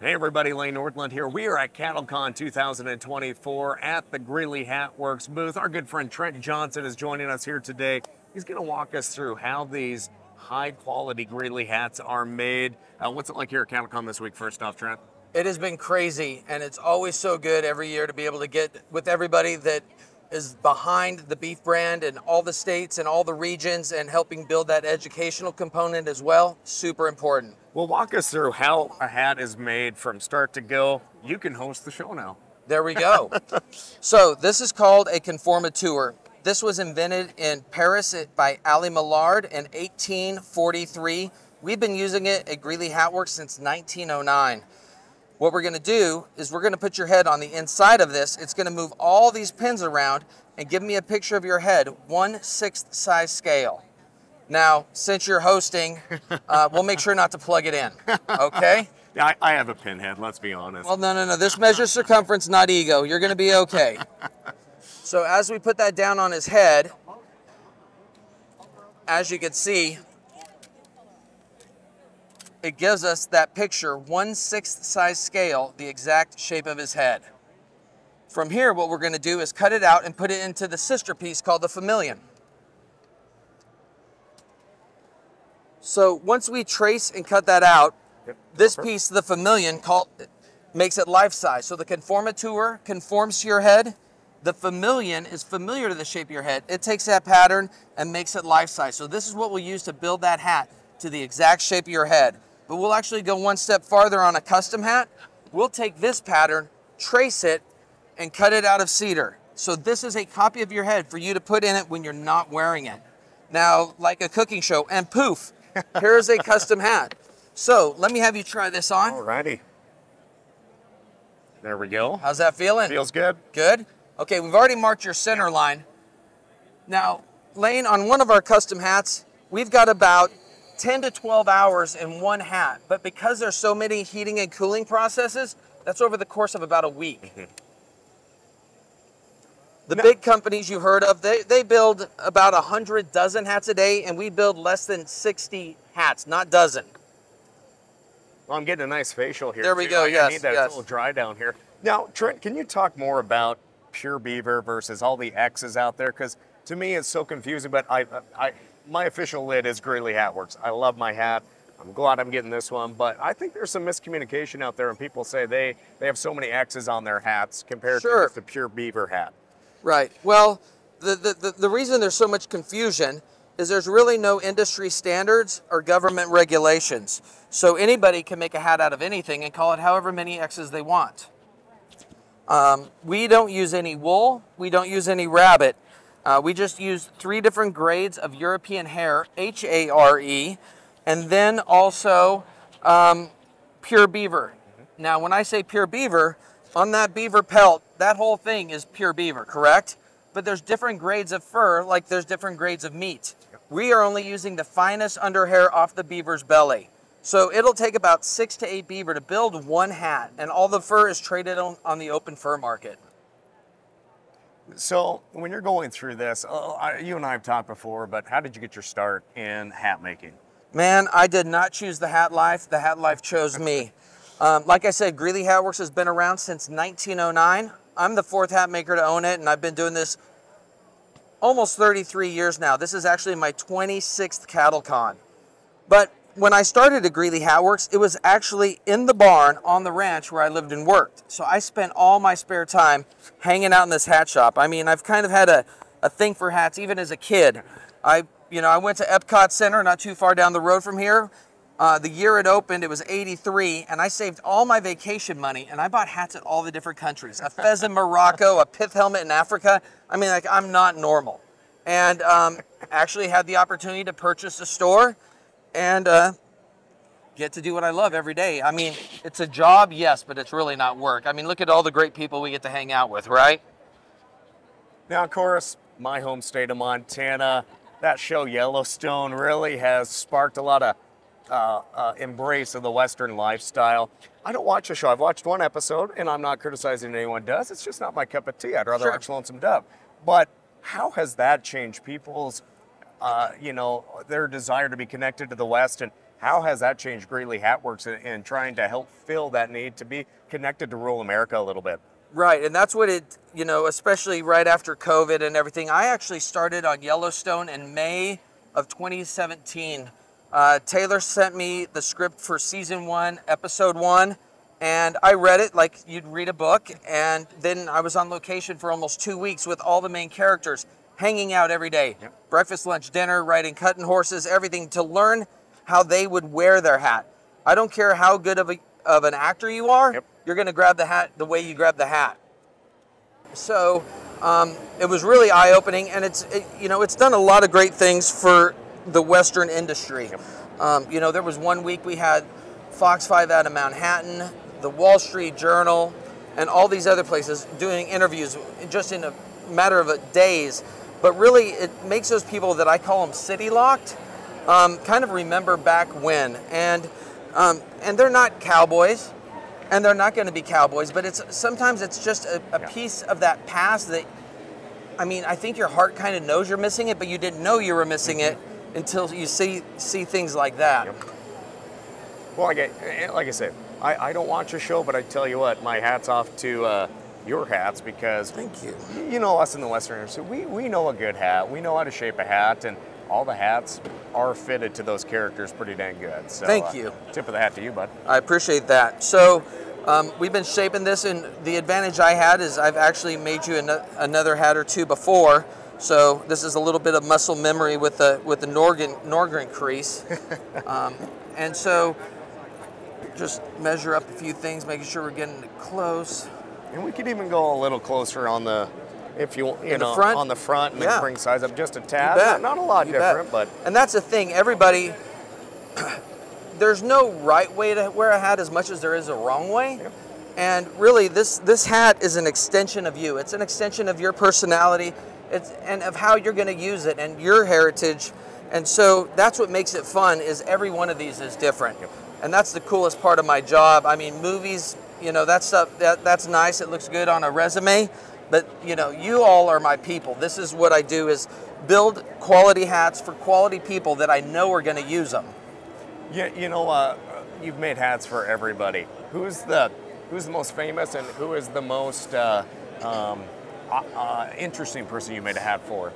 Hey everybody, Lane Northland here. We are at CattleCon 2024 at the Greeley Hat Works booth. Our good friend Trent Johnson is joining us here today. He's going to walk us through how these high quality Greeley hats are made. What's it like here at CattleCon this week, first off, Trent? It has been crazy, and it's always so good every year to be able to get with everybody that is behind the beef brand in all the states and all the regions and helping build that educational component as well. Super important. Well, walk us through how a hat is made from start to go. You can host the show now. There we go. So this is called a conformateur. This was invented in Paris by Ali Millard in 1843. We've been using it at Greeley Hat Works since 1909. What we're going to do is we're going to put your head on the inside of this. It's going to move all these pins around and give me a picture of your head, 1/6 size scale. Now, since you're hosting, we'll make sure not to plug it in, okay? Yeah, I have a pinhead, let's be honest. Well, no. This measures circumference, not ego. You're going to be okay. So as we put that down on his head, as you can see, it gives us that picture, 1/6 size scale, the exact shape of his head. From here, what we're going to do is cut it out and put it into the sister piece called the famillion. So once we trace and cut that out, this piece, the famillion, makes it life size. So the conformateur conforms to your head. The famillion is familiar to the shape of your head. It takes that pattern and makes it life size. So this is what we'll use to build that hat to the exact shape of your head. But we'll actually go one step farther on a custom hat. We'll take this pattern, trace it, and cut it out of cedar. So this is a copy of your head for you to put in it when you're not wearing it. Now, like a cooking show, and poof, here's a custom hat. So let me have you try this on. Alrighty. There we go. How's that feeling? Feels good. Good? Okay, we've already marked your center line. Now, Lane, on one of our custom hats, we've got about 10 to 12 hours in one hat. But because there's so many heating and cooling processes, that's over the course of about a week. The big companies you heard of, they build about 100 dozen hats a day, and we build less than 60 hats, not dozen. Well, I'm getting a nice facial here. There we go, yes. I need that. It's a little dry down here. Now, Trent, can you talk more about pure beaver versus all the X's out there? Because to me, it's so confusing, but my official lid is Greeley Hat Works. I love my hat. I'm glad I'm getting this one, but I think there's some miscommunication out there, and people say they have so many X's on their hats compared to just a pure beaver hat. Right. Well, the reason there's so much confusion is there's really no industry standards or government regulations. So anybody can make a hat out of anything and call it however many X's they want. We don't use any wool. We don't use any rabbit. We just use 3 different grades of European hair, H-A-R-E, and then also pure beaver. Now, when I say pure beaver, on that beaver pelt, that whole thing is pure beaver, correct? But there's different grades of fur, like there's different grades of meat. We are only using the finest underhair off the beaver's belly. So it'll take about 6 to 8 beaver to build one hat, and all the fur is traded on the open fur market. So when you're going through this, you and I have talked before, but how did you get your start in hat making? Man, I did not choose the hat life. The hat life chose me. Like I said, Greeley Hat Works has been around since 1909. I'm the 4th hat maker to own it, and I've been doing this almost 33 years now. This is actually my 26th CattleCon. But when I started at Greeley Hat Works, it was actually in the barn on the ranch where I lived and worked. So I spent all my spare time hanging out in this hat shop. I mean, I've kind of had a thing for hats even as a kid. I went to Epcot Center, not too far down the road from here. The year it opened, it was '83, and I saved all my vacation money, and I bought hats at all the different countries. A fez in Morocco, a pith helmet in Africa. I mean, like, I'm not normal. And actually had the opportunity to purchase a store and get to do what I love every day. I mean, it's a job, yes, but it's really not work. I mean, look at all the great people we get to hang out with, right? Now, of course, my home state of Montana, that show Yellowstone really has sparked a lot of embrace of the Western lifestyle. I don't watch the show. I've watched one episode, and I'm not criticizing anyone does. It's just not my cup of tea. I'd rather watch Lonesome Dove. But how has that changed people's you know, their desire to be connected to the West, and how has that changed Greeley Hatworks in trying to help fill that need to be connected to rural America a little bit? Right, and that's what it, you know, especially right after COVID and everything. I actually started on Yellowstone in May of 2017. Taylor sent me the script for season 1, episode 1, and I read it like you'd read a book, and then I was on location for almost 2 weeks with all the main characters, hanging out every day. Yep. Breakfast, lunch, dinner, riding, cutting horses, everything, to learn how they would wear their hat. I don't care how good of an actor you are, yep, you're gonna grab the hat the way you grab the hat. So it was really eye-opening, and you know, it's done a lot of great things for the Western industry. Yep. You know, there was one week we had Fox 5 out of Manhattan, the Wall Street Journal, and all these other places doing interviews just in a matter of days. But really, it makes those people that I call them city-locked kind of remember back when. And they're not cowboys, and they're not going to be cowboys, but sometimes it's just a piece of that past that, I mean, I think your heart kind of knows you're missing it, but you didn't know you were missing it until you see things like that. Yep. Well, like I said, I don't watch your show, but I tell you what, my hat's off to your hats, because thank you. You know, us in the Western industry, we know a good hat. We know how to shape a hat, and all the hats are fitted to those characters pretty dang good. So, thank you. Tip of the hat to you, bud. I appreciate that. So we've been shaping this, and the advantage I had is I've actually made you another hat or two before. So this is a little bit of muscle memory with the Norgren crease. And so just measure up a few things, making sure we're getting it close. And we could even go a little closer on the, if you know, front? on the front, and then bring size up just a tad. You bet. Not a lot different, but. And that's the thing, everybody, there's no right way to wear a hat as much as there is a wrong way. Yep. And really, this hat is an extension of you. It's an extension of your personality, and of how you're going to use it, and your heritage. And so that's what makes it fun, is every one of these is different. Yep. And that's the coolest part of my job. I mean, movies, you know, that's nice. It looks good on a resume. But, you know, you all are my people. This is what I do, is build quality hats for quality people that I know are going to use them. Yeah, you know, you've made hats for everybody. Who's the most famous, and who is the most interesting person you made a hat for?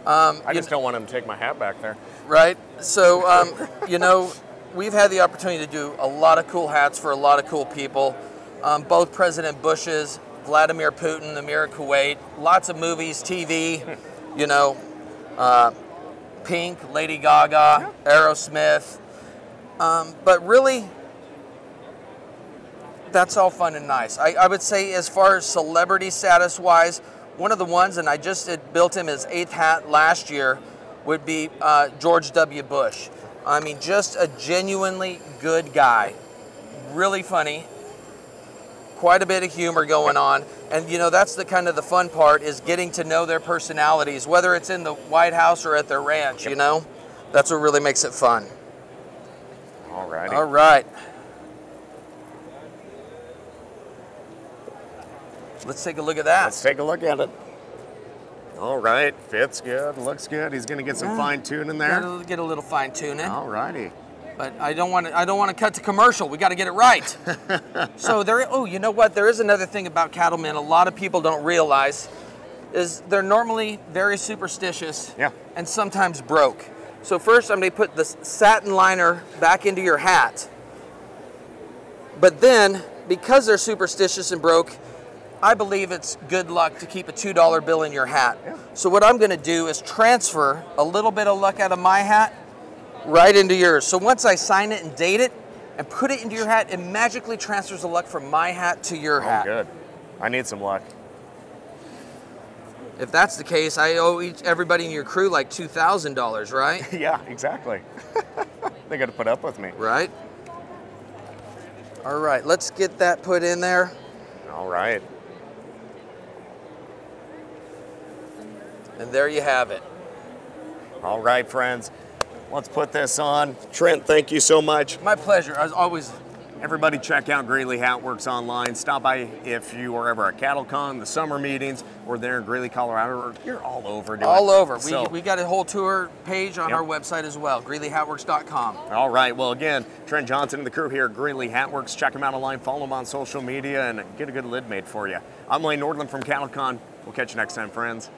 I just don't want him to take my hat back there. Right. So, you know, we've had the opportunity to do a lot of cool hats for a lot of cool people. Both President Bush's, Vladimir Putin, Amir of Kuwait, lots of movies, TV, you know, Pink, Lady Gaga, Aerosmith. But really, that's all fun and nice. I would say, as far as celebrity status wise, one of the ones, and I just built him his 8th hat last year, would be George W. Bush. I mean, just a genuinely good guy, really funny, quite a bit of humor going on. And you know, that's the kind of the fun part, is getting to know their personalities, whether it's in the White House or at their ranch, you know? That's what really makes it fun. All righty. All right. Let's take a look at that. Let's take a look at it. All right, fits good, looks good. He's going to get some fine tuning there. Gotta get a little fine tuning. All righty. But I don't want to cut to commercial. We got to get it right. So you know what? There is another thing about cattlemen a lot of people don't realize, is they're normally very superstitious. Yeah. And sometimes broke. So first, I'm going to put the satin liner back into your hat. But then, because they're superstitious and broke, I believe it's good luck to keep a $2 bill in your hat. Yeah. So what I'm going to do is transfer a little bit of luck out of my hat right into yours. So once I sign it and date it and put it into your hat, it magically transfers the luck from my hat to your hat. Oh, good. I need some luck. If that's the case, I owe everybody in your crew like $2,000, right? Yeah, exactly. They got to put up with me. Right. All right, let's get that put in there. All right. And there you have it. All right, friends. Let's put this on. Trent, thank you so much. My pleasure. As always, Everybody check out Greeley Hat Works online. Stop by if you are ever at CattleCon, the summer meetings, or there in Greeley, Colorado, or you're all over. All over. So, We got a whole tour page on our website as well, GreeleyHatWorks.com. All right. Well, again, Trent Johnson and the crew here at Greeley Hat Works. Check them out online, follow them on social media, and get a good lid made for you. I'm Lane Nordland from CattleCon. We'll catch you next time, friends.